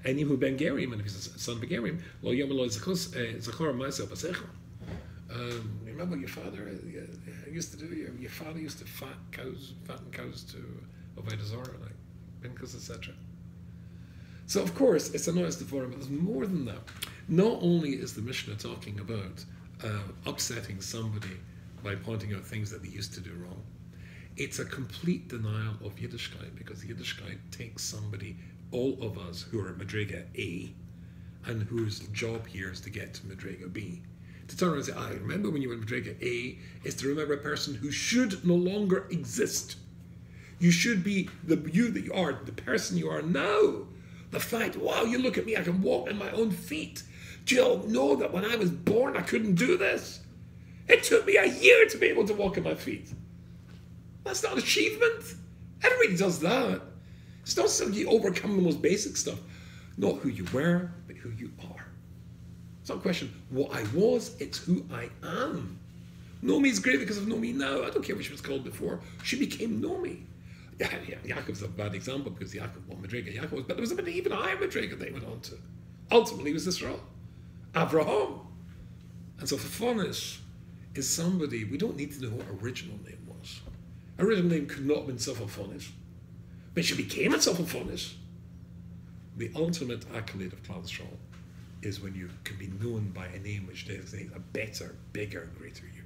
And Yehu ben Gerim, and if he's a son of a Gerim, lo yomer loy zachor ma'aseh masecha. Remember what your father used to do? Your father used to fatten cows to Avodah Zarah, like Pinchas, etc. So of course it's a noise devarim, but there's more than that. Not only is the Mishnah talking about upsetting somebody by pointing out things that they used to do wrong, it's a complete denial of Yiddishkeit, because Yiddishkeit takes somebody, all of us who are at Madrega A, and whose job here is to get to Madrega B, to turn around and say, I remember when you were in Madrega A, is to remember a person who should no longer exist. You should be the you that you are, the person you are now. The fact, wow, you look at me, I can walk on my own feet. Do you all know that when I was born, I couldn't do this? It took me a year to be able to walk on my feet. That's not an achievement. Everybody does that. It's not something you overcome the most basic stuff. Not who you were, but who you are. It's not a question what I was, it's who I am. Nomi is great because of Nomi now. I don't care what she was called before. She became Nomi. Yeah, Yaakov's a bad example because Yaakov won Madrega. Yaakov was, but there was an even higher Madrega they went on to. Ultimately, it was Israel. Avraham. And so Fafonis is somebody, we don't need to know what original name was. Original name could not have been Fafonis. But she became a Fafonis. The ultimate accolade of Klal Yisrael is when you can be known by a name which designates a better, bigger, greater you.